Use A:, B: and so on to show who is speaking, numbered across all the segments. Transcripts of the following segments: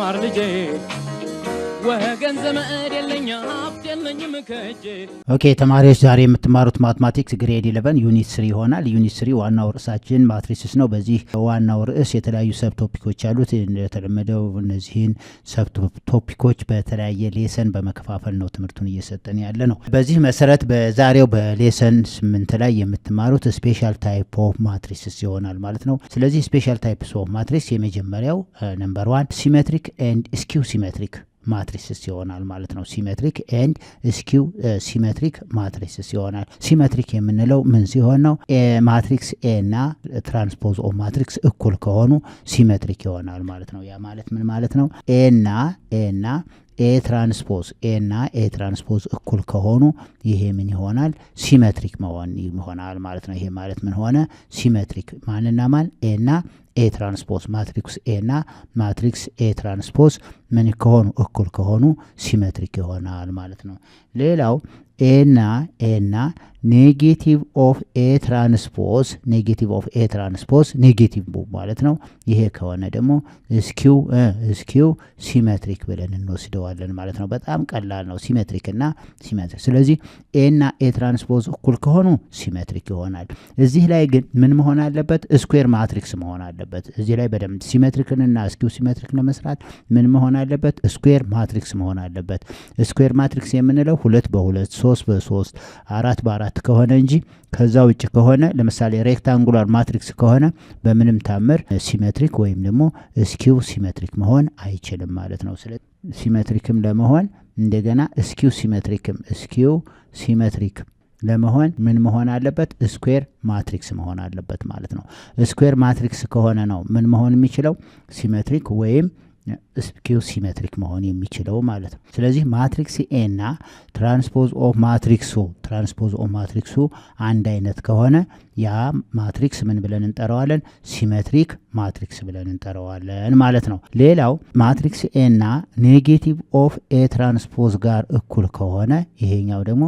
A: ማር ልጄ ወገን ዘመድ የለኛ ሀብት የለኝም ከጄ።
B: ኦኬ ተማሪዎች ዛሬ የምትማሩት ማትማቲክስ ግሬድ 11 ዩኒት 3 ይሆናል። ዩኒት 3 ዋናው ርዕሳችን ማትሪስስ ነው። በዚህ ዋናው ርዕስ የተለያዩ ሰብ ቶፒኮች አሉት። እንደተለመደው እነዚህን ሰብ ቶፒኮች በተለያየ ሌሰን በመከፋፈል ነው ትምህርቱን እየሰጠን ያለ ነው። በዚህ መሰረት በዛሬው በሌሰን 8 ላይ የምትማሩት ስፔሻል ታይፕ ኦፍ ማትሪስስ ይሆናል ማለት ነው። ስለዚህ ስፔሻል ታይፕስ ኦፍ ማትሪክስ የመጀመሪያው ነምበር 1 ሲሜትሪክ ኤንድ ስኪው ሲሜትሪክ ማትሪስስ ይሆናል ማለት ነው። ሲሜትሪክ ኤንድ ስኪው ሲሜትሪክ ማትሪስስ ይሆናል። ሲሜትሪክ የምንለው ምን ሲሆን ነው? ማትሪክስ ኤ እና ትራንስፖዝ ኦፍ ማትሪክስ እኩል ከሆኑ ሲሜትሪክ ይሆናል ማለት ነው። ያ ማለት ምን ማለት ነው? ኤና ኤ ትራንስፖዝ ኤና ኤ ትራንስፖዝ እኩል ከሆኑ ይሄ ምን ይሆናል? ሲሜትሪክ መሆን ይሆናል ማለት ነው። ይሄ ማለት ምን ሆነ? ሲሜትሪክ ማንና ማን? ኤና ኤ ትራንስፖዝ ማትሪክስ ኤና ማትሪክስ ኤ ትራንስፖዝ ምን ከሆኑ እኩል ከሆኑ ሲሜትሪክ ይሆናል ማለት ነው። ሌላው ኤና ኔጌቲቭ ኦፍ ኤ ትራንስፖዝ ኔጌቲቭ ማለት ነው። ይሄ ከሆነ ደግሞ ስኪው ሲሜትሪክ ብለን እንወስደዋለን ማለት ነው። በጣም ቀላል ነው። ሲሜትሪክ እና ሲሜትሪክ። ስለዚህ ኤና ኤ ትራንስፖዝ እኩል ከሆኑ ሲሜትሪክ ይሆናል። እዚህ ላይ ግን ምን መሆን አለበት? ስኩዌር ማትሪክስ መሆን አለበት። እዚህ ላይ በደንብ ሲሜትሪክንና ስኪው ሲሜትሪክ ለመስራት ምን መሆን አለበት? ስኩዌር ማትሪክስ መሆን አለበት። ስኩዌር ማትሪክስ የምንለው 2 በ2 3 በ3 4 በ4 ከሆነ እንጂ ከዛ ውጭ ከሆነ ለምሳሌ ሬክታንጉላር ማትሪክስ ከሆነ በምንም ታምር ሲሜትሪክ ወይም ደግሞ ስኪው ሲሜትሪክ መሆን አይችልም ማለት ነው። ስለዚህ ሲሜትሪክም ለመሆን እንደገና ስኪው ሲሜትሪክ ለመሆን ምን መሆን አለበት? ስኩዌር ማትሪክስ መሆን አለበት ማለት ነው። ስኩዌር ማትሪክስ ከሆነ ነው ምን መሆን የሚችለው? ሲሜትሪክ ወይም ስኪው ሲሜትሪክ መሆን የሚችለው ማለት ነው። ስለዚህ ማትሪክስ ኤ እና ትራንስፖዝ ኦፍ ማትሪክሱ አንድ አይነት ከሆነ ያ ማትሪክስ ምን ብለን እንጠራዋለን? ሲሜትሪክ ማትሪክስ ብለን እንጠራዋለን ማለት ነው። ሌላው ማትሪክስ ኤ እና ኔጌቲቭ ኦፍ ኤ ትራንስፖዝ ጋር እኩል ከሆነ ይሄኛው ደግሞ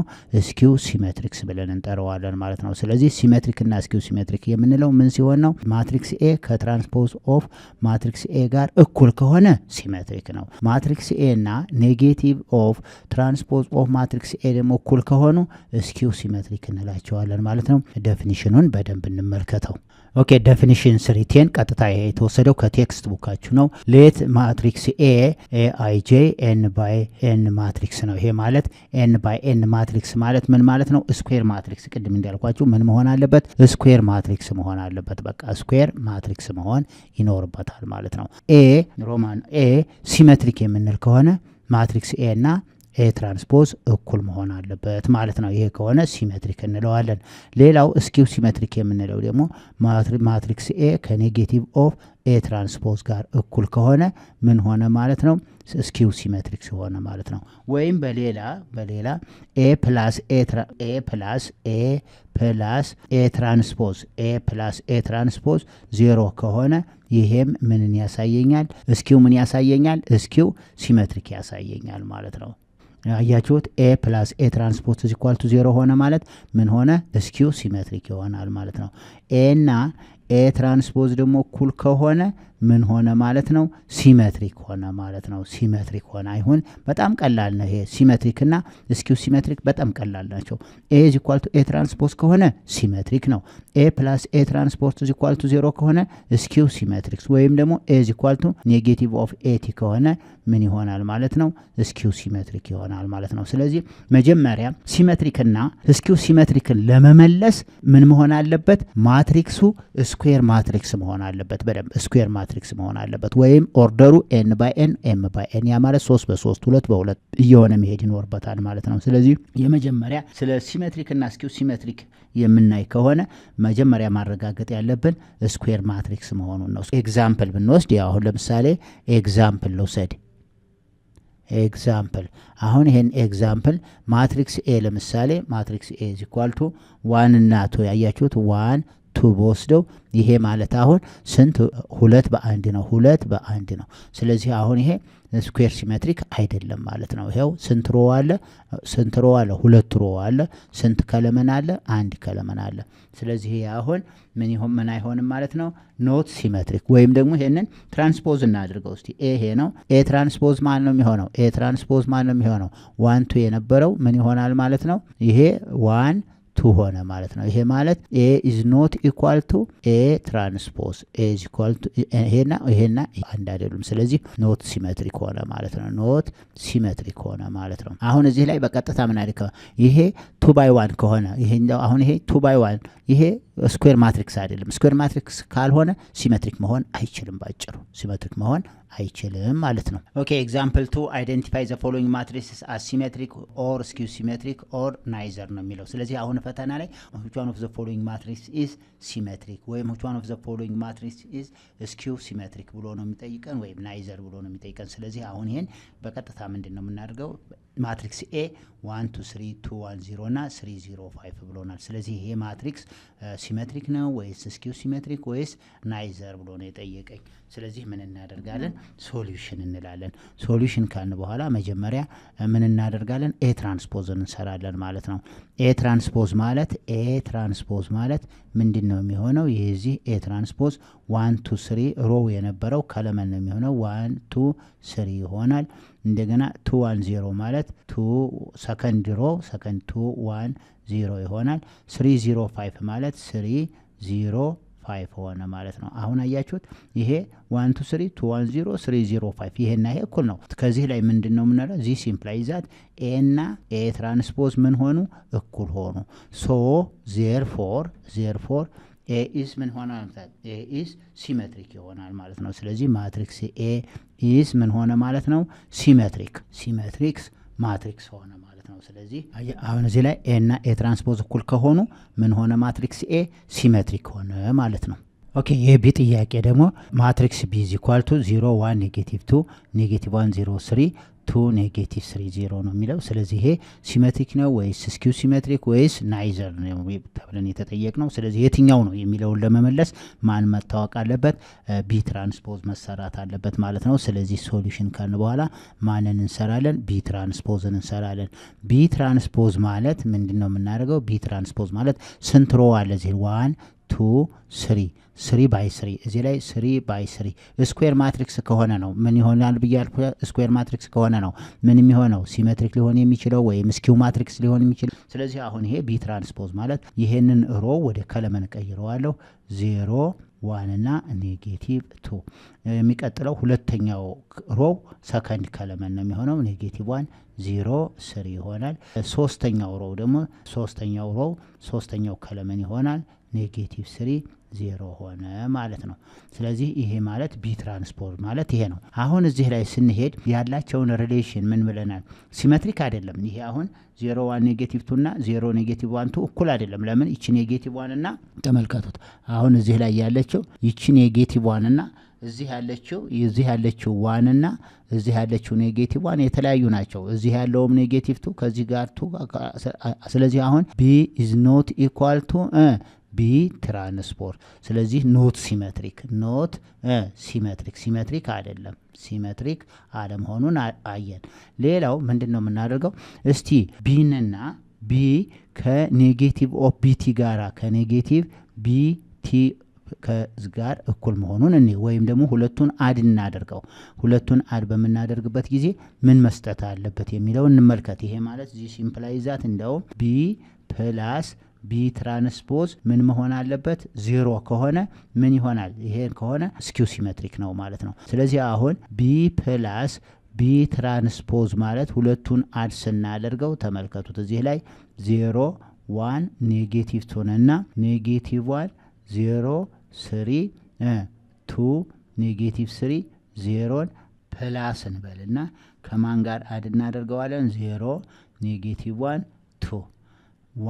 B: ስኪው ሲሜትሪክስ ብለን እንጠራዋለን ማለት ነው። ስለዚህ ሲሜትሪክ እና ስኪው ሲሜትሪክ የምንለው ምን ሲሆን ነው? ማትሪክስ ኤ ከትራንስፖዝ ኦፍ ማትሪክስ ኤ ጋር እኩል ከሆነ ሲሜትሪክ ነው። ማትሪክስ ኤ እና ኔጌቲቭ ኦፍ ትራንስፖዝ ኦፍ ማትሪክስ ኤ ደግሞ እኩል ከሆኑ ስኪው ሲሜትሪክ እንላቸዋለን ማለት ነው። ዴፊኒሽኑን በደንብ እንመልከተው። ኦኬ ዴፊኒሽን 310 ቀጥታ ይሄ የተወሰደው ከቴክስት ቡካችሁ ነው። ሌት ማትሪክስ ኤ አይጄ ኤን ባይ ኤን ማትሪክስ ነው። ይሄ ማለት ኤን ባይ ኤን ማትሪክስ ማለት ምን ማለት ነው? ስኩዌር ማትሪክስ ቅድም እንዳልኳችሁ ምን መሆን አለበት? ስኩዌር ማትሪክስ መሆን አለበት። በቃ ስኩዌር ማትሪክስ መሆን ይኖርበታል ማለት ነው። ሮማን ኤ ሲሜትሪክ የምንል ከሆነ ማትሪክስ ኤ እና ኤ ትራንስፖዝ እኩል መሆን አለበት ማለት ነው። ይሄ ከሆነ ሲሜትሪክ እንለዋለን። ሌላው ስኪው ሲሜትሪክ የምንለው ደግሞ ማትሪክስ ኤ ከኔጌቲቭ ኦፍ ኤ ትራንስፖዝ ጋር እኩል ከሆነ ምን ሆነ ማለት ነው? ስኪው ሲሜትሪክ ሆነ ማለት ነው። ወይም በሌላ ኤ ፕላስ ኤ ትራንስፖዝ 0 ከሆነ ይሄም ምንን ያሳየኛል? ስኪው ምን ያሳየኛል? ስኪው ሲሜትሪክ ያሳየኛል ማለት ነው። አያችሁት? ኤ ፕላስ ኤ ትራንስፖዝ ኢኳል ቱ 0 ሆነ ማለት ምን ሆነ? ስኪው ሲሜትሪክ ይሆናል ማለት ነው። ኤ እና ኤ ትራንስፖዝ ደግሞ እኩል ከሆነ ምን ሆነ ማለት ነው? ሲሜትሪክ ሆነ ማለት ነው። ሲሜትሪክ ሆነ አይሁን። በጣም ቀላል ነው ይሄ። ሲሜትሪክ እና ስኪው ሲሜትሪክ በጣም ቀላል ናቸው። ኤ ኢዝ ኢኳል ቱ ኤ ትራንስፖዝ ከሆነ ሲሜትሪክ ነው። ኤ ፕላስ ኤ ትራንስፖዝ ኢዝ ኢኳል ቱ 0 ከሆነ ስኪው ሲሜትሪክ፣ ወይም ደግሞ ኤ ኢዝ ኢኳል ቱ ኔጌቲቭ ኦፍ ኤቲ ከሆነ ምን ይሆናል ማለት ነው? ስኪው ሲሜትሪክ ይሆናል ማለት ነው። ስለዚህ መጀመሪያ ሲሜትሪክና ስኪው ሲሜትሪክን ለመመለስ ምን መሆን አለበት? ማትሪክሱ ስኩዌር ማትሪክስ መሆን አለበት። በደንብ ስኩዌር ማትሪክስ መሆን አለበት። ወይም ኦርደሩ ኤን ባይ ኤን ኤም ባይ ኤን፣ ያ ማለት 3 በ3 2 በ2 እየሆነ መሄድ ይኖርበታል ማለት ነው። ስለዚህ የመጀመሪያ ስለ ሲሜትሪክ እና ስኪው ሲሜትሪክ የምናይ ከሆነ መጀመሪያ ማረጋገጥ ያለብን ስኩዌር ማትሪክስ መሆኑን ነው። ኤግዛምፕል ብንወስድ ያው አሁን ለምሳሌ ኤግዛምፕል ልውሰድ። ኤግዛምፕል አሁን ይሄን ኤግዛምፕል ማትሪክስ ኤ ለምሳሌ ማትሪክስ ኤ ኢዝ ኢኳል ቱ 1 እና 2 ያያችሁት 1 ቱ በወስደው ይሄ ማለት አሁን ስንት 2 በ1 ነው 2 በ1 ነው። ስለዚህ አሁን ይሄ ስኩዌር ሲሜትሪክ አይደለም ማለት ነው። ይሄው ስንት ሮ አለ 2 ሮ አለ። ስንት ከለመን አለ 1 ከለመን አለ። ስለዚህ ይሄ አሁን ምን አይሆንም ማለት ነው ኖት ሲሜትሪክ። ወይም ደግሞ ይሄንን ትራንስፖዝ እናድርገው እስቲ ይሄ ነው ኤ ትራንስፖዝ ማን ነው የሚሆነው 1 2 የነበረው ምን ይሆናል ማለት ነው ይሄ 1 2 ሆነ ማለት ነው። ይሄ ማለት ኤ ኢዝ ኖት ኢኳል ቱ ኤ ትራንስፖዝ ኤ ኢዝ ኢኳል ቱ ይሄና አንድ አይደሉም። ስለዚህ ኖት ሲሜትሪክ ሆነ ማለት ነው። ኖት ሲሜትሪክ ሆነ ማለት ነው። አሁን እዚህ ላይ በቀጥታ ምን አድርገ ይሄ 2 by 1 ከሆነ ይሄኛው አሁን ይሄ 2 by 1 ይሄ ስኩዌር ማትሪክስ አይደለም። ስኩዌር ማትሪክስ ካልሆነ ሲሜትሪክ መሆን አይችልም። ባጭሩ ሲሜትሪክ መሆን አይችልም ማለት ነው። ኦኬ ኤግዛምፕል 2 አይደንቲፋይ ዘ ፎሎዊንግ ማትሪክስ አስ ሲሜትሪክ ኦር ስኪው ሲሜትሪክ ኦር ናይዘር ነው የሚለው። ስለዚህ አሁን ፈተና ላይ which one of the following matrix is symmetric ወይም which one of the following matrix is skew symmetric ብሎ ነው የሚጠይቀን ወይም ናይዘር ብሎ ነው የሚጠይቀን። ስለዚህ አሁን ይሄን በቀጥታ ምንድነው የምናደርገው ማትሪክስ ኤ 1 2 3 2 1 0 እና 3 0 5 ብሎናል። ስለዚህ ይሄ ማትሪክስ ሲሜትሪክ ነው ወይስ ስኪው ሲሜትሪክ ወይስ ናይዘር ብሎ ነው የጠየቀኝ። ስለዚህ ምን እናደርጋለን ሶሉሽን እንላለን። ሶሉሽን ካልን በኋላ መጀመሪያ ምን እናደርጋለን ኤ ትራንስፖዝን እንሰራለን ማለት ነው። ኤ ትራንስፖዝ ማለት ምንድነው የሚሆነው የዚህ ኤ ትራንስፖዝ 1 2 3 ሮው የነበረው ከለመን ነው የሚሆነው 1 2 3 ይሆናል። እንደገና 2 1 0 ማለት 2 ሰከንድ ሮ ሰከንድ 2 1 0 ይሆናል። 3 0 5 ማለት 3 0 5 ሆነ ማለት ነው። አሁን አያችሁት ይሄ 1 2 3 2 1 0 3 0 5 ይሄና ይሄ እኩል ነው። ከዚህ ላይ ምንድነው የምንለው ዚስ ኢምፕላይዝ ዛት ኤ እና ኤ ትራንስፖዝ ምን ሆኑ እኩል ሆኑ። ሶ ዜርፎር ኤ ኢዝ ምን ሆነ ማለት ኤ ኢዝ ሲሜትሪክ ይሆናል ማለት ነው። ስለዚህ ማትሪክስ ኤ ኢዝ ምን ሆነ ማለት ነው ሲሜትሪክስ ማትሪክስ ሆነ ማለት ነው። ስለዚህ አሁን እዚህ ላይ ኤ እና ኤ ትራንስፖዝ እኩል ከሆኑ ምን ሆነ ማትሪክስ ኤ ሲሜትሪክ ሆነ ማለት ነው። ኦኬ የቢ ጥያቄ ደግሞ ማትሪክስ ቢ ኢዝ ኢኳል ቱ 0 1 ኔጌቲቭ 2 ኔጌቲቭ 1 0 3 2 ኔጌቲቭ 3 0 ነው የሚለው። ስለዚህ ይሄ ሲሜትሪክ ነው ወይስ ስኪው ሲሜትሪክ ወይስ ናይዘር ነው ተብለን የተጠየቅነው። ስለዚህ የትኛው ነው የሚለውን ለመመለስ ማን መታወቅ አለበት ቢ ትራንስፖዝ መሰራት አለበት ማለት ነው። ስለዚህ ሶሉሽን ካልን በኋላ ማንን እንሰራለን ቢ ትራንስፖዝን እንሰራለን። ቢ ትራንስፖዝ ማለት ምንድነው የምናደርገው ቢ ትራንስፖዝ ማለት ስንት ሮ አለ እዚህ 1 2 3 3 by 3 እዚህ ላይ 3 by 3 ስኩዌር ማትሪክስ ከሆነ ነው ምን ይሆናል ብያልኩ ስኩዌር ማትሪክስ ከሆነ ነው ምን የሚሆነው ሲሜትሪክ ሊሆን የሚችለው ወይም ስኪው ማትሪክስ ሊሆን የሚችለው። ስለዚህ አሁን ይሄ ቢ ትራንስፖዝ ማለት ይሄንን ሮ ወደ ከለመን ቀይረዋለሁ 0 1 እና ኔጌቲቭ 2 የሚቀጥለው ሁለተኛው ሮ ሰከንድ ከለመን ነው የሚሆነው ኔጌቲቭ 1 0 3 ይሆናል። ሶስተኛው ሮ ደግሞ ሶስተኛው ከለመን ይሆናል ኔጌቲቭ 3 0 ሆነ ማለት ነው። ስለዚህ ይሄ ማለት ቢ ትራንስፖዝ ማለት ይሄ ነው። አሁን እዚህ ላይ ስንሄድ ያላቸውን ሪሌሽን ምን ብለናል ሲሜትሪክ አይደለም። ይሄ አሁን 0 1 ኔጌቲቭ 2 እና 0 ኔጌቲቭ 1 2 እኩል አይደለም። ለምን ይቺ ኔጌቲቭ 1 እና ተመልከቱት አሁን እዚህ ላይ ያለችው ይቺ ኔጌቲቭ 1 እና እዚህ ያለችው 1 እና እዚህ ያለችው ኔጌቲቭ 1 የተለያዩ ናቸው። እዚህ ያለውም ኔጌቲቭ 2 ከዚህ ጋር 2 ስለዚህ አሁን ቢ ኢዝ ኖት ኢኳል ቱ ቢ ትራንስፖዝ። ስለዚህ ኖት ሲሜትሪክ አይደለም ሲሜትሪክ አለመሆኑን አየን። ሌላው ምንድነው የምናደርገው እስቲ ቢንና ቢ ከኔጌቲቭ ኦፍ ቢቲ ጋራ ከኔጌቲቭ ቢቲ ከዝጋር እኩል መሆኑን እኔ ወይም ደግሞ ሁለቱን አድ እናደርገው። ሁለቱን አድ በመናደርግበት ጊዜ ምን መስጠት አለበት የሚለው እንመልከት። ይሄ ማለት ዚስ ኢምፕላይዝ ዛት እንደውም ቢ ፕላስ ቢ ትራንስፖዝ ምን መሆን አለበት 0 ከሆነ ምን ይሆናል ይሄ ከሆነ ስኪው ሲሜትሪክ ነው ማለት ነው። ስለዚህ አሁን ቢ ፕላስ ቢ ትራንስፖዝ ማለት ሁለቱን አድ ስናደርገው ተመልከቱት እዚህ ላይ 0 1 ኔጌቲቭ 2 እና ኔጌቲቭ 1 0 3 2 ኔጌቲቭ 3 0ን ፕላስ እንበልና ከማን ጋር አድ እናደርገዋለን 0 ኔጌቲቭ 1 2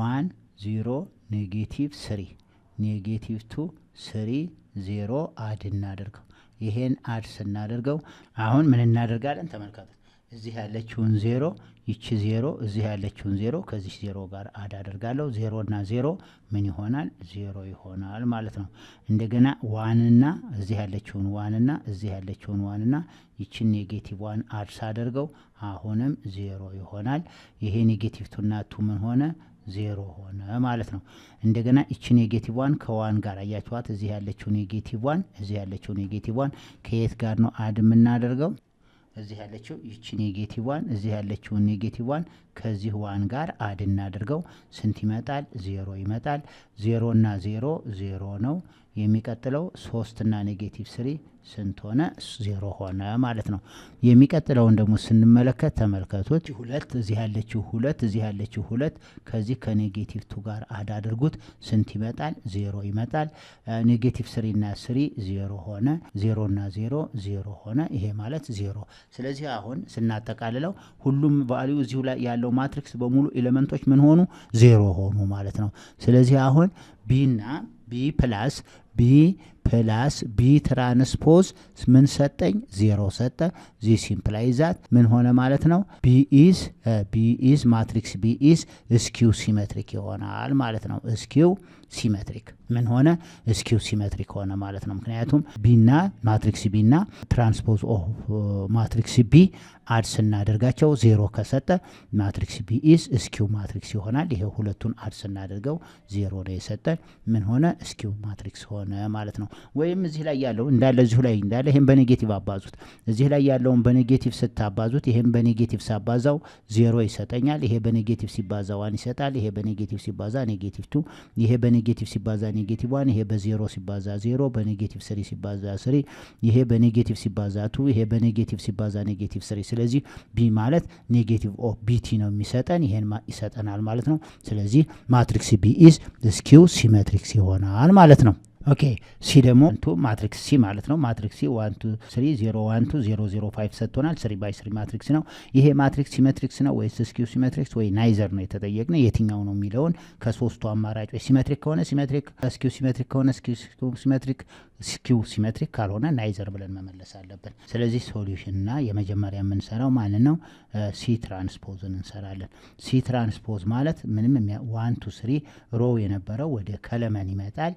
B: 1 0 ኔጌቲቭ 3 ኔጌቲቭ 2 3 0 አድ እናደርገው። ይሄን አድ ስናደርገው አሁን ምን እናደርጋለን ተመልከቱ እዚህ ያለችውን 0 ይቺ 0 እዚህ ያለችውን 0 ከዚህ 0 ጋር አድ አደርጋለሁ 0 እና 0 ምን ይሆናል 0 ይሆናል ማለት ነው። እንደገና 1 እና እዚህ ያለችውን 1 እና እዚህ ያለችውን 1 እና ይቺን ኔጌቲቭ 1 አድ ሳደርገው አሁንም 0 ይሆናል። ይሄ ኔጌቲቭ 2 እና 2 ምን ሆነ 0 ሆነ ማለት ነው። እንደገና ይቺ ኔጌቲቭ 1 ከ1 ጋር አያችኋት እዚህ ያለችው ኔጌቲቭ 1 እዚህ ያለችው ኔጌቲቭ 1 ከየት ጋር ነው አድ የምናደርገው እዚህ ያለችው ይቺ ኔጌቲቭ 1 እዚህ ያለችው ኔጌቲቭ 1 ከዚህ 1 ጋር አድ እናድርገው ስንት ይመጣል 0 ይመጣል። 0 እና 0 0 ነው። የሚቀጥለው 3 እና ኔጌቲቭ 3 ስንት ሆነ 0 ሆነ ማለት ነው። የሚቀጥለውን ደግሞ ስንመለከት ተመልከቱት 2 እዚህ ያለችው 2 እዚህ ያለችው 2 ከዚህ ከኔጌቲቭ 2 ጋር አድ አድርጉት ስንት ይመጣል 0 ይመጣል። ኔጌቲቭ 3 እና 3 0 ሆነ 0 እና 0 0 ሆነ ይሄ ማለት 0። ስለዚህ አሁን ስናጠቃልለው ሁሉም ቫልዩ እዚሁ ላይ ያለው ማትሪክስ በሙሉ ኤሌመንቶች ምን ሆኑ 0 ሆኑ ማለት ነው። ስለዚህ አሁን ቢ እና ቢ ፕላስ ቢ ትራንስፖዝ ምን ሰጠኝ 0 ሰጠ። ዚስ ኢምፕላይዝ ዛት ምን ሆነ ማለት ነው ቢ ኢዝ ማትሪክስ ቢ ኢዝ ስኪው ሲሜትሪክ ይሆናል ማለት ነው። ስኪው ሲሜትሪክ ምን ሆነ ስኪው ሲሜትሪክ ሆነ ማለት ነው። ምክንያቱም ቢና ማትሪክስ ቢና ትራንስፖዝ ኦፍ ማትሪክስ ቢ አድ ስናደርጋቸው 0 ከሰጠ ማትሪክስ ቢ ኢዝ ስኪው ማትሪክስ ይሆናል። ይሄ ሁለቱን አድ ስናደርገው 0 ነው የሰጠን ምን ሆነ ስኪው ማትሪክስ ሆነ ማለት ነው። ወይም እዚህ ላይ ያለው እንዳለ እዚሁ ላይ እንዳለ ይሄን በኔጌቲቭ አባዙት እዚህ ላይ ያለውን በኔጌቲቭ ስታባዙት ይሄን በኔጌቲቭ ሳባዛው 0 ይሰጠኛል። ይሄ በኔጌቲቭ ሲባዛ 1 ይሰጣል። ይሄ በኔጌቲቭ ሲባዛ ኔጌቲቭ 2 ይሄ በኔጌቲቭ ሲባዛ ኔጌቲቭ 1 ይሄ በ0 ሲባዛ 0 በኔጌቲቭ 3 ሲባዛ 3 ይሄ በኔጌቲቭ ሲባዛ 2 ይሄ በኔጌቲቭ ሲባዛ ኔጌቲቭ 3 ስለዚህ ቢ ማለት ኔጌቲቭ ኦፍ ቢቲ ነው የሚሰጠን ይሄን ይሰጠናል ማለት ነው። ስለዚህ ማትሪክስ ቢ ኢዝ ስኪው ሲሜትሪክስ ይሆናል ማለት ነው። ኦኬ ሲ ደግሞ ማትሪክስ ሲ ማለት ነው። ማትሪክስ ሲ 1 2 3 0 1 2 0 0 5 ሰጥቶናል። 3 ባይ 3 ማትሪክስ ነው። ይሄ ማትሪክስ ሲሜትሪክስ ነው ወይስ ስኪው ሲሜትሪክስ ወይ ናይዘር ነው የተጠየቅነው። የትኛው ነው የሚለውን ከሶስቱ አማራጮች ሲሜትሪክ ከሆነ ሲሜትሪክ፣ ስኪው ሲሜትሪክ ከሆነ ስኪው ሲሜትሪክ፣ ስኪው ሲሜትሪክ ካልሆነ ናይዘር ብለን መመለስ አለብን። ስለዚህ ሶሉሽንና የመጀመሪያ የምንሰራው ማለት ነው ሲ ትራንስፖዝን እንሰራለን። ሲ ትራንስፖዝ ማለት ምንም 1 2 3 ሮው የነበረው ወደ ከለመን ይመጣል።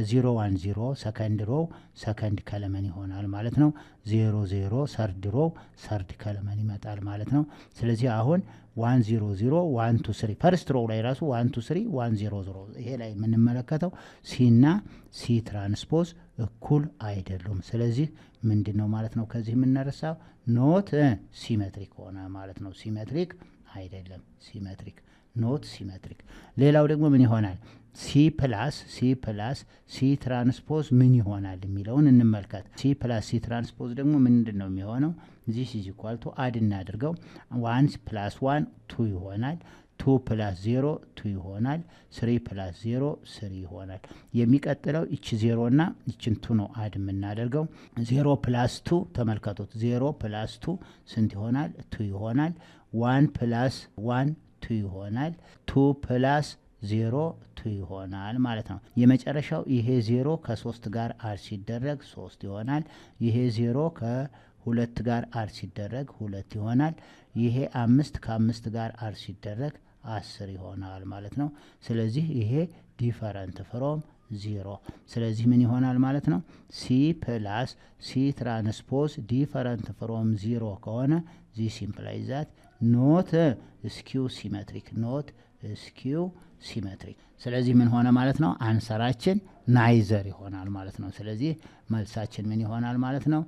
B: 0 1 0 ሰከንድ ሮው ሰከንድ ከለመን ይሆናል ማለት ነው። 0 0 ሰርድ ሮው ሰርድ ከለመን ይመጣል ማለት ነው። ስለዚህ አሁን 1 0 0 1 2 3 ፈርስት ሮው ላይ ራሱ 1 2 3 1 0 0 ይሄ ላይ የምንመለከተው ሲ እና ሲ ትራንስፖዝ እኩል አይደሉም። ስለዚህ ምንድነው ማለት ነው ከዚህ የምንነሳው ኖት ሲሜትሪክ ሆነ ማለት ነው። ሲሜትሪክ አይደለም ሲሜትሪክ ኖት ሲሜትሪክ። ሌላው ደግሞ ምን ይሆናል ሲ ፕላስ ሲ ትራንስፖዝ ምን ይሆናል የሚለውን እንመልከት። ሲ ፕላስ ሲ ትራንስፖዝ ደግሞ ምንድነው የሚሆነው ዚስ ኢዝ ኢኳል ቱ አድ እናድርገው 1 + 1 2 ይሆናል 2 + 0 2 ይሆናል 3 + 0 3 ይሆናል። የሚቀጥለው እቺ 0 እና እቺን 2 ነው አድ የምናደርገው 0 + 2 ተመልከቱት 0 + 2 ስንት ይሆናል 2 ይሆናል 1 + 1 2 ይሆናል 2 + 0 2 ይሆናል ማለት ነው። የመጨረሻው ይሄ 0 ከ3 ጋር አድ ሲደረግ 3 ይሆናል። ይሄ 0 ከ2 ጋር አድ ሲደረግ 2 ይሆናል። ይሄ 5 ከ5 ጋር አድ ሲደረግ 10 ይሆናል ማለት ነው። ስለዚህ ይሄ ዲፈረንት ፍሮም 0 ስለዚህ ምን ይሆናል ማለት ነው ሲ ፕላስ ሲ ትራንስፖዝ ዲፈረንት ፍሮም 0 ከሆነ ዚስ ኢምፕላይዝ ዛት ኖት ስኪው ሲሜትሪክ ኖት ስኪው ሲሜትሪክ። ስለዚህ ምን ሆነ ማለት ነው አንሰራችን ናይዘር ይሆናል ማለት ነው። ስለዚህ መልሳችን ምን ይሆናል ማለት ነው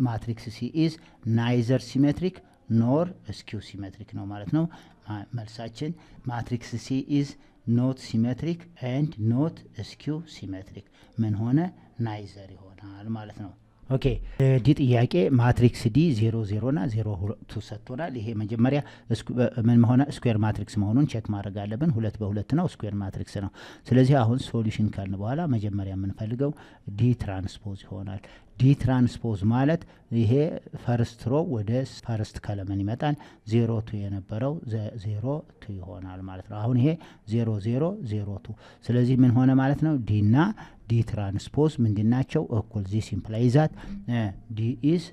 B: ማትሪክስ ሲ ኢዝ ናይዘር ሲሜትሪክ ኖር ስኪው ሲሜትሪክ ነው ማለት ነው። መልሳችን ማትሪክስ ሲ ኢዝ ኖት ሲሜትሪክ ኤንድ ኖት ስኪው ሲሜትሪክ ምን ሆነ ናይዘር ይሆናል ማለት ነው። ኦኬ ዲ ጥያቄ ማትሪክስ ዲ 0 0 እና 0 2 ሰጥቶናል። ይሄ መጀመሪያ ምን ሆነ ስኩዌር ማትሪክስ መሆኑን ቼክ ማድረግ አለብን። 2 በ2 ነው ስኩዌር ማትሪክስ ነው። ስለዚህ አሁን ሶሉሽን ካልን በኋላ መጀመሪያ የምንፈልገው ዲ ትራንስፖዝ ይሆናል። ዲ ትራንስፖዝ ማለት ይሄ ፈርስት ሮ ወደ ፈርስት ከለመን ይመጣል። 0 2 የነበረው 0 2 ይሆናል ማለት ነው። አሁን ይሄ 0 0 0 2 ስለዚህ ምን ሆነ ማለት ነው? ዲ እና ዲ ትራንስፖዝ ምንድናቸው? እኩል ዚስ ኢምፕላይዛት ዲ ኢዝ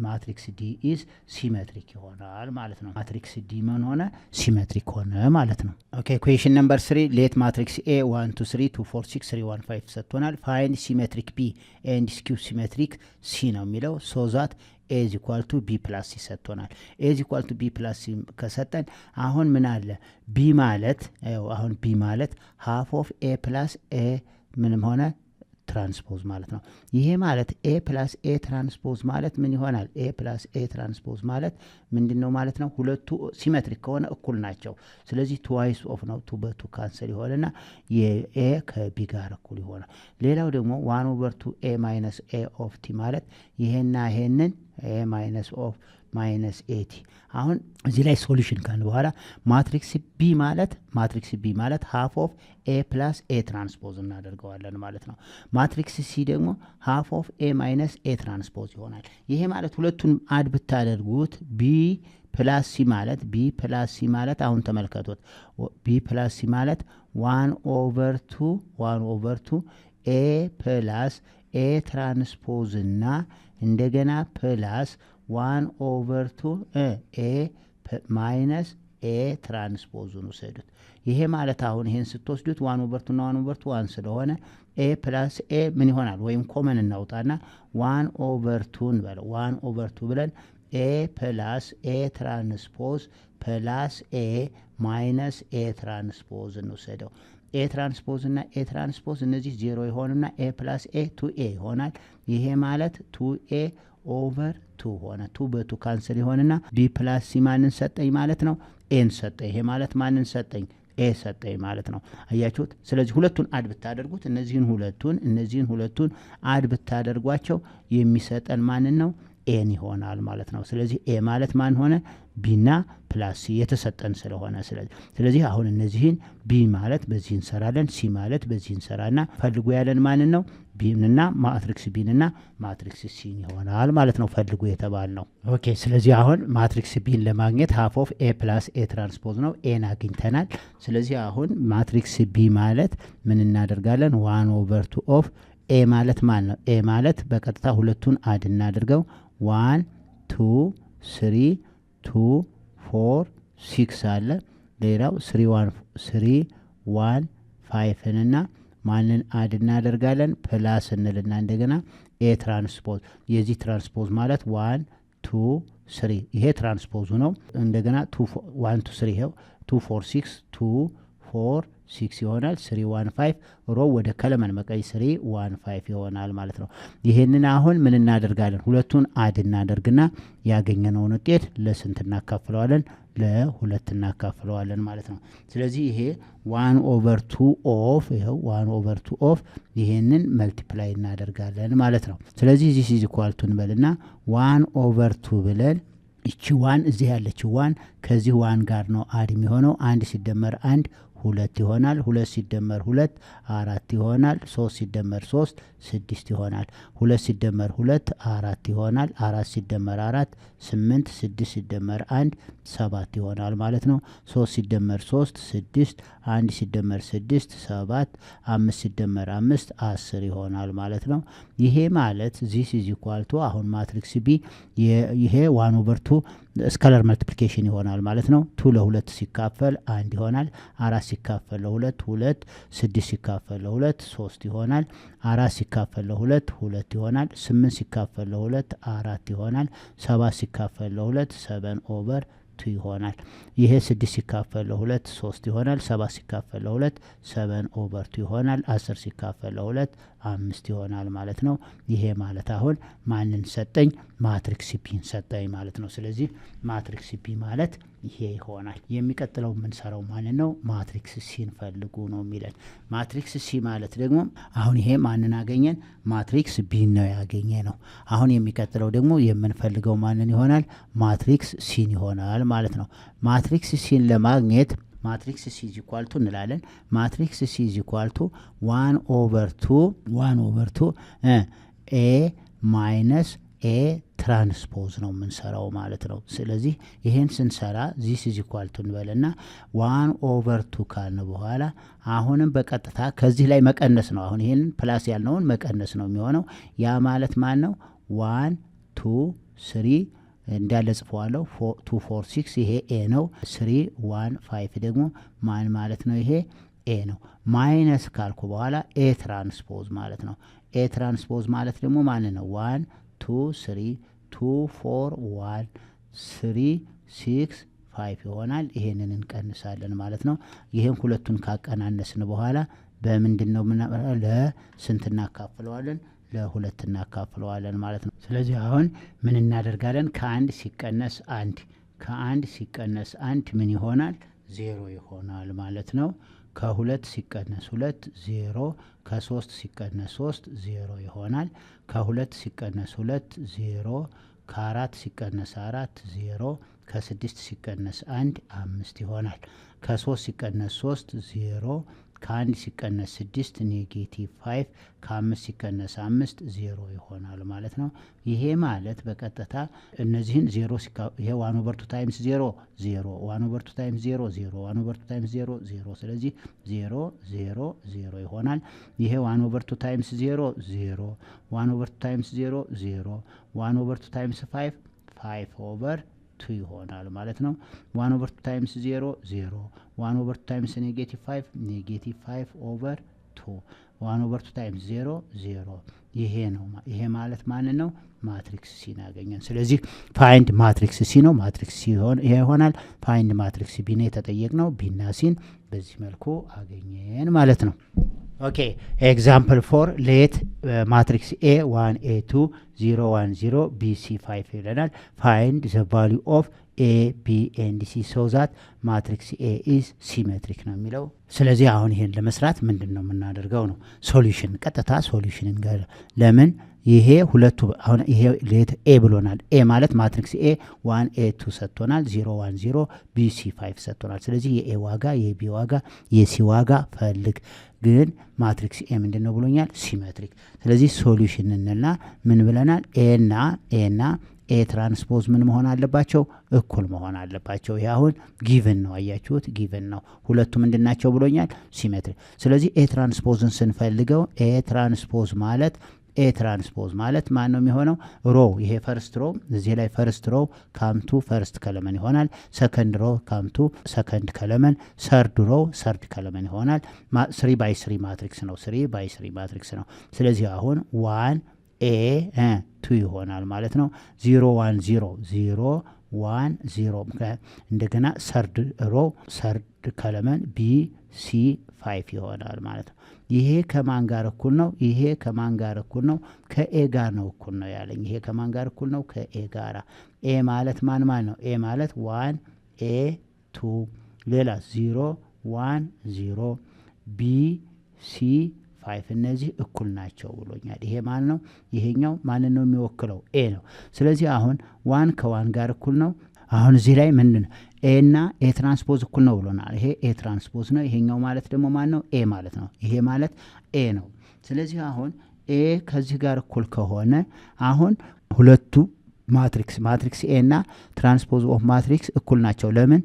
B: ማትሪክስ ዲ ኢዝ ሲሜትሪክ ይሆናል ማለት ነው። ማትሪክስ ዲ ምን ሆነ? ሲሜትሪክ ሆነ ማለት ነው። ኦኬ ኩዌሽን ነምበር 3 ሌት ማትሪክስ ኤ 1 2 3 2 4 6 3 1 5 ሰጥቶናል። ፋይንድ ሲሜትሪክ ቢ ኤንድ ስኪው ሲሜትሪክ ሲ ነው የሚለው ሶ ዛት ኤ ኢዝ ኢኳል ቱ ቢ ፕላስ ሲ ሰጥቶናል። ኤ ኢዝ ኢኳል ቱ ቢ ፕላስ ሲ ከሰጠን አሁን ምን አለ? ቢ ማለት አሁን ቢ ማለት ሃፍ ኦፍ ኤ ፕላስ ኤ ምንም ሆነ ትራንስፖዝ ማለት ነው። ይሄ ማለት ኤ ፕላስ ኤ ትራንስፖዝ ማለት ምን ይሆናል? ኤ ፕላስ ኤ ትራንስፖዝ ማለት ምንድን ነው ማለት ነው? ሁለቱ ሲሜትሪክ ከሆነ እኩል ናቸው። ስለዚህ ትዋይስ ኦፍ ነው። ቱ በቱ ካንሰል ይሆንና የኤ ከቢ ጋር እኩል ይሆናል። ሌላው ደግሞ 1 ኦቨር 2 ኤ ማይነስ ኤ ኦፍ ቲ ማለት ይሄና ይሄንን ኤ ማይነስ ኦፍ ማይነስ ኤቲ አሁን እዚህ ላይ ሶሉሽን ካልን በኋላ ማትሪክስ ቢ ማለት ሃፍ ኦፍ ኤ ፕላስ ኤ ትራንስፖዝ እናደርገዋለን ማለት ነው። ማትሪክስ ሲ ደግሞ ሃፍ ኦፍ ኤ ማይነስ ኤ ትራንስፖዝ ይሆናል። ይሄ ማለት ሁለቱን አድ ብታደርጉት ቢ ፕላስ ሲ ማለት አሁን ተመልከቱት። ቢ ፕላስ ሲ ማለት 1 ኦቨር 2 ኤ ፕላስ ኤ ትራንስፖዝ እና እንደገና ፕላስ 1 ኦቨር 2 ኤ ማይነስ ኤ ትራንስፖዙን ውሰዱት። ይሄ ማለት አሁን ይሄን ስትወስዱት 1 ኦቨር 2 እና 1 ኦቨር 2 1 ስለሆነ ኤ ፕላስ ኤ ምን ይሆናል? ወይም ኮመን እናውጣና 1 ኦቨር 2 እንበለው። 1 ኦቨር 2 ብለን ኤ ፕላስ ኤ ትራንስፖዝ ፕላስ ኤ ማይነስ ኤ ትራንስፖዝ እንውሰደው። ኤ ትራንስፖዝ እና ኤ ትራንስፖዝ እነዚህ 0 ይሆንና ኤ ፕላስ ኤ 2ኤ ይሆናል። ይሄ ማለት 2ኤ ኦቨር 2 ሆነ። 2 በ2 ካንስል ይሆንና ቢ ፕላስ ሲ ማንን ሰጠኝ ማለት ነው? ኤን ሰጠኝ። ይሄ ማለት ማንን ሰጠኝ? ኤ ሰጠኝ ማለት ነው። አያችሁት? ስለዚህ ሁለቱን አድ ብታደርጉት እነዚህን ሁለቱን አድ ብታደርጓቸው የሚሰጠን ማንን ነው? ኤን ይሆናል ማለት ነው። ስለዚህ ኤ ማለት ማን ሆነ? ቢና ፕላስ ሲ የተሰጠን ስለሆነ ስለዚህ አሁን እነዚህን ቢ ማለት በዚህ እንሰራለን፣ ሲ ማለት በዚህ እንሰራና ፈልጉ ያለን ማንን ነው? ቢንና ማትሪክስ ቢንና ማትሪክስ ሲን ይሆናል ማለት ነው ፈልጉ የተባል ነው። ኦኬ ስለዚህ አሁን ማትሪክስ ቢን ለማግኘት ሃፍ ኦፍ ኤ ፕላስ ኤ ትራንስፖዝ ነው። ኤን አግኝተናል። ስለዚህ አሁን ማትሪክስ ቢ ማለት ምን እናደርጋለን? 1 ኦቨር 2 ኦፍ ኤ ማለት ማን ነው? ኤ ማለት በቀጥታ ሁለቱን አድ እናድርገው 1 2 3 2 4 6 አለ። ሌላው 3 1 5 እና ማንን አድ እናደርጋለን? ፕላስ እንልና እንደገና ኤ ትራንስፖዝ የዚህ ትራንስፖዝ ማለት 1 2 3 ይሄ ትራንስፖዙ ነው። እንደገና 1 2 3 ይሄው 2 4 6 2 4 6 ይሆናል። 3 1 5 ሮ ወደ ከለመን መቀይ 3 1 5 ይሆናል ማለት ነው። ይሄንን አሁን ምን እናደርጋለን? ሁለቱን አድ እናደርግና ያገኘነውን ውጤት ለስንት እናካፍለዋለን? ለ2 እናካፍለዋለን ማለት ነው። ስለዚህ ይሄ 1 ኦቨር 2 ኦፍ ይሄው 1 ኦቨር 2 ኦፍ ይሄንን መልቲፕላይ እናደርጋለን ማለት ነው። ስለዚህ ዚስ ኢዝ ኢኳል ቱ እንበልና 1 ኦቨር 2 ብለን እቺ 1 እዚህ ያለችው 1 ከዚህ 1 ጋር ነው አድ የሚሆነው። 1 ሲደመር 1 2 ይሆናል። 2 ሲደመር 2 4 ይሆናል። 3 ሲደመር 3 6 ይሆናል። 2 ሲደመር 2 4 ይሆናል። 4 ሲደመር 4 8 6 ሲደመር 1 7 ይሆናል ማለት ነው። 3 ሲደመር 3 6 1 ሲደመር 6 7 5 ሲደመር 5 10 ይሆናል ማለት ነው። ይሄ ማለት ዚስ ኢዝ ኢኳል ቱ አሁን ማትሪክስ ቢ ይሄ 1 ኦቨር 2 ስካላር መልቲፕሊኬሽን ይሆናል ማለት ነው። 2 ለ2 ሲካፈል 1 ይሆናል። 4 ሲካፈል ለ2 2 6 ሲካፈል ለ2 3 ይሆናል። 4 ሲካፈል ለ2 2 ይሆናል። 8 ሲካፈል ለ2 4 ይሆናል። 7 ሲካፈል ለ2 7 ኦቨር 2 ይሆናል። ይሄ 6 ሲካፈል ለ2 3 ይሆናል። 7 ሲካፈል ለ2 7 ኦቨር 2 ይሆናል። 10 ሲካፈል ለ2 5 ይሆናል ማለት ነው። ይሄ ማለት አሁን ማንን ሰጠኝ? ማትሪክስ ቢን ሰጠኝ ማለት ነው። ስለዚህ ማትሪክስ ቢ ማለት ይሄ ይሆናል። የሚቀጥለው የምንሰራው ማለት ነው ማትሪክስ ሲን ፈልጉ ነው የሚለን። ማትሪክስ ሲ ማለት ደግሞ አሁን ይሄ ማንን አገኘን? ማትሪክስ ቢን ነው ያገኘ ነው። አሁን የሚቀጥለው ደግሞ የምንፈልገው ማንን ይሆናል? ማትሪክስ ሲን ይሆናል ማለት ነው። ማትሪክስ ሲን ለማግኘት ማትሪክስ ሲ ኢዝ ኢኳል ቱ እንላለን። ማትሪክስ ሲ ኢዝ ኢኳል ቱ 1 ኦቨር 2 ኤ ማይነስ ኤ ትራንስፖዝ ነው የምንሰራው ማለት ነው። ስለዚህ ይሄን ስንሰራ ዚስ ኢዝ ኢኳል ቱ እንበልና 1/2 ካልን በኋላ አሁንም በቀጥታ ከዚህ ላይ መቀነስ ነው። አሁን ይሄን ፕላስ ያልነውን መቀነስ ነው የሚሆነው። ያ ማለት ማን ነው? 1 2 3 እንዳለ ጽፈዋለሁ። 2 4 6 ይሄ ኤ ነው። 3 1 5 ደግሞ ማን ማለት ነው? ይሄ ኤ ነው። ማይነስ ካልኩ በኋላ ኤ ትራንስፖዝ ማለት ነው። ኤ ትራንስፖዝ ማለት ደግሞ ማን ነው? 1 2 3 2 4 1 3 6 5 ይሆናል። ይሄንን እንቀንሳለን ማለት ነው። ይሄን ሁለቱን ካቀናነስን በኋላ በምንድን ነው ለስንት እናካፍለዋለን? ለሁለት እናካፍለዋለን ማለት ነው። ስለዚህ አሁን ምን እናደርጋለን? ከአንድ ሲቀነስ አንድ ከአንድ ሲቀነስ አንድ ምን ይሆናል? 0 ይሆናል ማለት ነው። ከሁለት ሲቀነስ ሁለት 0፣ ከሶስት ሲቀነስ 3 0 ይሆናል። ከሁለት ሲቀነስ ሁለት 0፣ ከአራት ሲቀነስ 4 0፣ ከስድስት ሲቀነስ 1 5 ይሆናል። ከሶስት ሲቀነስ 3 0፣ ከአንድ ሲቀነስ 6 ኔጌቲቭ 5፣ ከአምስት ሲቀነስ 5 0 ይሆናል ማለት ነው። ይሄ ማለት በቀጥታ እነዚህን 0 ይሄ 1/2 ታይምስ 0 0 1/2 ታይምስ 0 0 1/2 ታይምስ 0 0 ስለዚህ 0 0 0 ይሆናል። ይሄ 1/2 ታይምስ 0 0 1/2 ታይምስ 0 0 1/2 ታይምስ 5 5/2 ይሆናል ማለት ነው። 1/2 ታይምስ 0 0 1/2 ታይምስ ኔጌቲቭ 5 ኔጌቲቭ 5/2 1/2 ታይምስ 0 0 ይሄ ነው። ይሄ ማለት ማን ነው? ማትሪክስ ሲን ያገኘን። ስለዚህ ፋይንድ ማትሪክስ ሲ ነው። ማትሪክስ ሲ ይሄ ይሆናል። ፋይንድ ማትሪክስ ቢ ነው የተጠየቅነው። ቢና ሲን በዚህ መልኩ አገኘን ማለት ነው። ኦኬ ኤግዛምፕል 4 ሌት ማትሪክስ ኤ 1 A2 0 1 0 BC 5 ይለናል። ፋይንድ ዘ ቫሊዩ ኦፍ ኤ ቢ ኤንድ ሲ ሶ ዛት ማትሪክስ ኤ ኢዝ ሲሜትሪክ ነው የሚለው። ስለዚህ አሁን ይሄን ለመስራት ምንድን ነው የምናደርገው ነው? ሶሉሽን ቀጥታ ሶሉሽን እንገር። ለምን ይሄ ሁለቱ አሁን ይሄ ሌት ኤ ብሎናል። ኤ ማለት ማትሪክስ ኤ 1 A2 ሰጥቶናል። 0 1 0 BC 5 ሰጥቶናል። ስለዚህ የኤ ዋጋ የቢ ዋጋ የሲ ዋጋ ፈልግ። ግን ማትሪክስ ኤ ምንድን ነው ብሎኛል? ሲሜትሪክ። ስለዚህ ሶሉሽን እንልና ምን ብለናል? ኤና ኤ ትራንስፖዝ ምን መሆን አለባቸው? እኩል መሆን አለባቸው። ይሄ አሁን ጊቭን ነው። አያችሁት? ጊቭን ነው። ሁለቱ ምንድናቸው ብሎኛል? ሲሜትሪክ። ስለዚህ ኤ ትራንስፖዝን ስንፈልገው ኤ ትራንስፖዝ ማለት ማን ነው የሚሆነው? ሮ ይሄ ፈርስት ሮ እዚህ ላይ ፈርስት ሮ ካምቱ ፈርስት ከለመን ይሆናል። ሰከንድ ሮ ካምቱ ሰከንድ ከለመን፣ ሰርድ ሮ ሰርድ ከለመን ይሆናል። 3x3 ማትሪክስ ነው። 3x3 ማትሪክስ ነው። ስለዚህ አሁን 1 ኤ 2 ይሆናል ማለት ነው። 0 1 0 0 1 0 እንደገና ሰርድ ሮ ሰርድ ከለመን ቢ ሲ 5 ይሆናል ማለት ነው። ይሄ ከማን ጋር እኩል ነው? ይሄ ከማን ጋር እኩል ነው? ከኤ ጋር ነው እኩል ነው ያለኝ። ይሄ ከማን ጋር እኩል ነው? ከኤ ጋር። ኤ ማለት ማን ነው? ኤ ማለት 1 ኤ 2 ሌላ 0 1 0 ቢ ሲ 5 እነዚህ እኩል ናቸው ብሎኛል። ይሄ ማን ነው? ይሄኛው ማንን ነው የሚወክለው? ኤ ነው። ስለዚህ አሁን 1 ከ1 ጋር እኩል ነው። አሁን እዚህ ላይ ምንድን ነው? ኤ እና ኤ ትራንስፖዝ እኩል ነው ብሎናል። ይሄ ኤ ትራንስፖዝ ነው። ይሄኛው ማለት ደግሞ ማን ነው? ኤ ማለት ነው። ይሄ ማለት ኤ ነው። ስለዚህ አሁን ኤ ከዚህ ጋር እኩል ከሆነ አሁን ሁለቱ ማትሪክስ ኤ እና ትራንስፖዝ ኦፍ ማትሪክስ እኩል ናቸው። ለምን?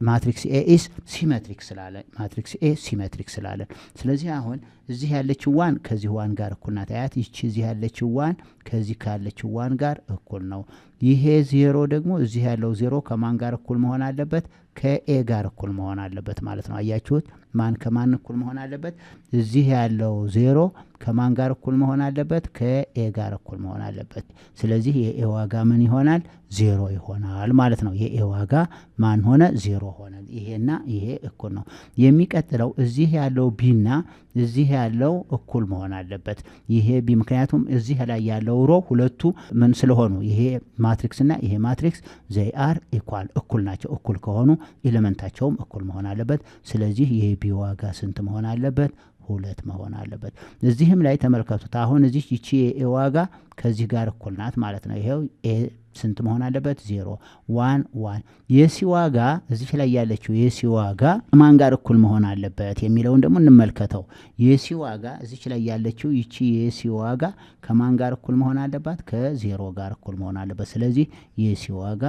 B: ማትሪክስ ኤ ኢስ ሲሜትሪክ ስላለ ማትሪክስ ኤ ሲሜትሪክ ስላለ። ስለዚህ አሁን እዚህ ያለችው ዋን ከዚህ ዋን ጋር እኩል ናት። አያት ይቺ እዚህ ያለችው ዋን ከዚህ ካለችው ዋን ጋር እኩል ነው። ይሄ 0 ደግሞ እዚህ ያለው 0 ከማን ጋር እኩል መሆን አለበት? ከኤ ጋር እኩል መሆን አለበት ማለት ነው። አያችሁት? ማን ከማን እኩል መሆን አለበት? እዚህ ያለው 0 ከማን ጋር እኩል መሆን አለበት? ከኤ ጋር እኩል መሆን አለበት። ስለዚህ የኤ ዋጋ ምን ይሆናል? 0 ይሆናል ማለት ነው። የኤ ዋጋ ማን ሆነ? 0 ሆነ። ይሄና ይሄ እኩል ነው። የሚቀጥለው እዚህ ያለው ቢና እዚህ ያለው እኩል መሆን አለበት። ይሄ ቢ ምክንያቱም እዚህ ላይ ያለው ሮ ሁለቱ ምን ስለሆኑ ይሄ ማትሪክስ እና ይሄ ማትሪክስ ዘይ አር ኢኳል እኩል ናቸው። እኩል ከሆኑ ኤሌመንታቸውም እኩል መሆን አለበት። ስለዚህ የቢ ዋጋ ስንት መሆን አለበት? 2 መሆን አለበት። እዚህም ላይ ተመልከቱት። አሁን እዚህ ይቺ ኤ ዋጋ ከዚህ ጋር እኩል ናት ማለት ነው። ይሄው ኤ ስንት መሆን አለበት? 0 1 1 የሲ ዋጋ እዚህ ላይ ያለችው የሲ ዋጋ ማን ጋር እኩል መሆን አለበት የሚለውን ደግሞ እንመልከተው። የሲ ዋጋ እዚህ ላይ ያለችው ይቺ የሲ ዋጋ ከማን ጋር እኩል መሆን አለባት? ከ0 ጋር እኩል መሆን አለበት። ስለዚህ የሲ ዋጋ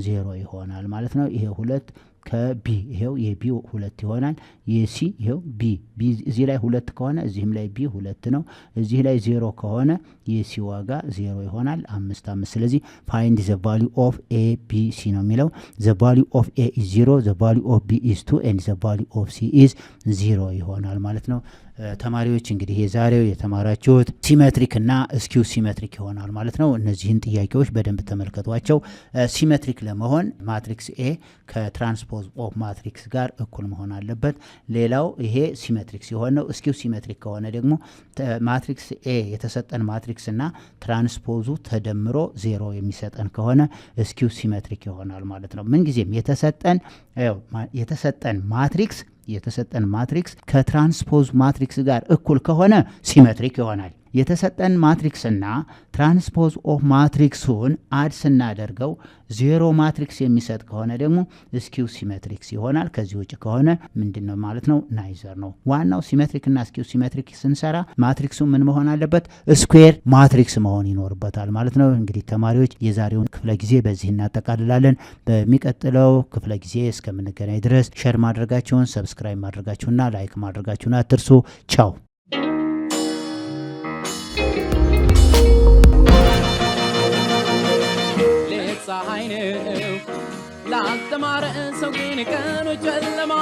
B: 0 ይሆናል ማለት ነው። ይሄ 2 ከቢ ይሄው የቢ 2 ይሆናል። የሲ ይሄው ቢ እዚህ ላይ 2 ከሆነ እዚህም ላይ ቢ 2 ነው። እዚህ ላይ 0 ከሆነ የሲ ዋጋ 0 ይሆናል 5 5። ስለዚህ find the value of a b c ነው የሚለው። the value of a is 0, the value of b is 2 and the value of c is 0 ይሆናል ማለት ነው። ተማሪዎች እንግዲህ የዛሬው የተማራችሁት ሲሜትሪክ እና ስኪው ሲሜትሪክ ይሆናል ማለት ነው። እነዚህን ጥያቄዎች በደንብ ተመልከቷቸው። ሲሜትሪክ ለመሆን ማትሪክስ ኤ ከትራንስፖዝ ኦፍ ማትሪክስ ጋር እኩል መሆን አለበት። ሌላው ይሄ ሲሜትሪክ ሲሆን ነው። ስኪው ሲሜትሪክ ከሆነ ደግሞ ማትሪክስ ኤ የተሰጠን ማትሪክስ እና ትራንስፖዙ ተደምሮ 0 የሚሰጠን ከሆነ ስኪው ሲሜትሪክ ይሆናል ማለት ነው። ምንጊዜም የተሰጠን ማትሪክስ ከትራንስፖዝ ማትሪክስ ጋር እኩል ከሆነ ሲሜትሪክ ይሆናል። የተሰጠን ማትሪክስ እና ትራንስፖዝ ኦፍ ማትሪክሱን አድ ስናደርገው 0 ማትሪክስ የሚሰጥ ከሆነ ደግሞ ስኪው ሲሜትሪክስ ይሆናል። ከዚህ ውጭ ከሆነ ምንድነው ማለት ነው? ናይዘር ነው። ዋናው ሲሜትሪክ እና ስኪው ሲሜትሪክ ስንሰራ ማትሪክሱ ምን መሆን አለበት? ስኩዌር ማትሪክስ መሆን ይኖርበታል ማለት ነው። እንግዲህ ተማሪዎች የዛሬውን ክፍለ ጊዜ በዚህ እናጠቃልላለን። በሚቀጥለው ክፍለ ጊዜ እስከምንገናኝ ድረስ ሼር ማድረጋችሁን፣ ሰብስክራይብ ማድረጋችሁና ላይክ ማድረጋችሁን አትርሱ። ቻው። ፀሐይ ነው ላስተማረ ሰው ግን ቀኑ ጨለማ